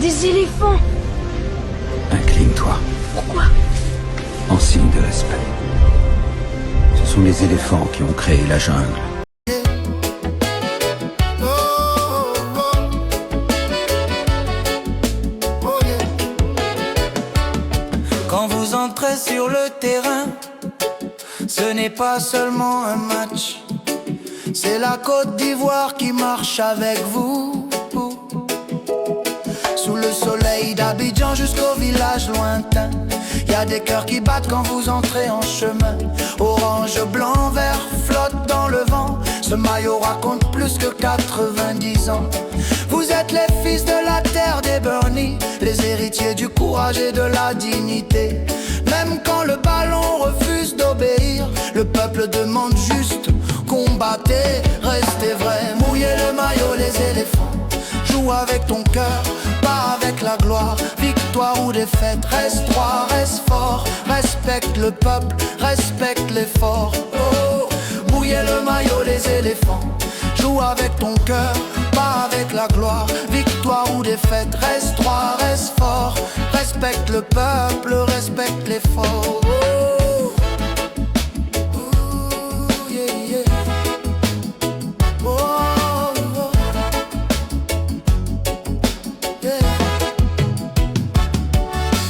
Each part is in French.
Des éléphants. Incline-toi. Pourquoi? En signe de respect. Ce sont les éléphants qui ont créé la jungle. Quand vous entrez sur le terrain, ce n'est pas seulement un match, c'est la Côte d'Ivoire qui marche avec vous. Sous le soleil d'Abidjan jusqu'au village lointain, y a des cœurs qui battent quand vous entrez en chemin. Orange, blanc, vert flotte dans le vent. Ce maillot raconte plus que 90 ans. Vous êtes les fils de la terre des Bernie, les héritiers du courage et de la dignité. Même quand le ballon refuse d'obéir, le peuple demande juste combattez, restez vrai. Mouillez le maillot, les éléphants. Joue avec ton cœur, pas avec la gloire. Victoire ou défaite, reste droit, reste fort. Respecte le peuple, respecte l'effort. Oh, mouillez le maillot, les éléphants. Joue avec ton cœur, pas avec la gloire. Victoire ou défaite, reste droit, reste fort. Respecte le peuple, respecte l'effort. Oh. Ooh, yeah, yeah. Oh, oh. Yeah.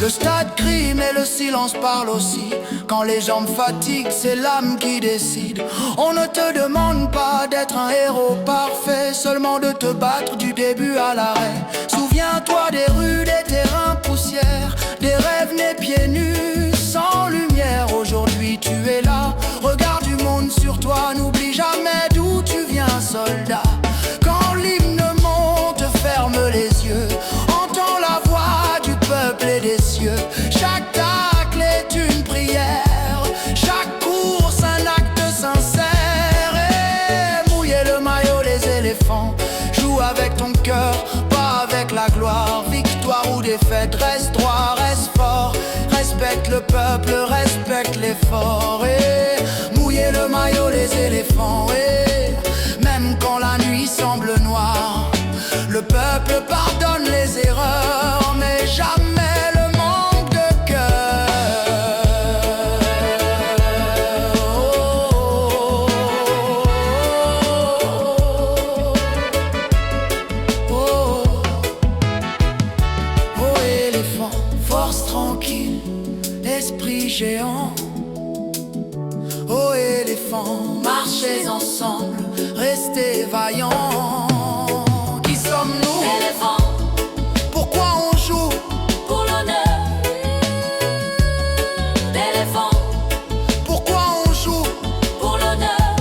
Le stade crie mais le silence parle aussi. Quand les jambes fatiguent, c'est l'âme qui décide. On ne te demande pas d'être un héros parfait, seulement de te battre du début à l'arrêt. Souviens-toi des rues, des terrains poussières, des rêves nés pieds nus, sans lumière. Aujourd'hui tu es là, regarde du monde sur toi. N'oublie jamais d'où tu viens, soldat. Quand l'hymne monte, ferme les yeux. Entends la voix du peuple et des cieux. Chaque tacle est une prière, chaque course un acte sincère. Et mouiller le maillot, les éléphants. Joue avec ton cœur, pas avec la gloire. Victoire ou défaite, reste droit, reste fort. Respecte le peuple, respecte l'effort. Et mouiller le maillot, les éléphants. Et même quand la nuit semble noire, le peuple pardonne les erreurs, mais jamais le manque de cœur. Oh, oh, oh, éléphant, force tranquille, esprit géant. Oh éléphant, marchez ensemble, restez vaillants. Qui sommes-nous? Éléphant, Pourquoi on joue? pour l'honneur. Éléphant, Pourquoi on joue? pour l'honneur.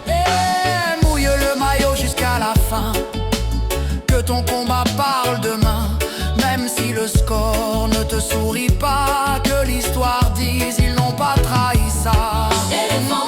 Et mouille le maillot jusqu'à la fin. Que ton combat parle demain. Même si le score ne te sourit pas, que l'histoire dise ils n'ont pas trahi ça. Éléphant,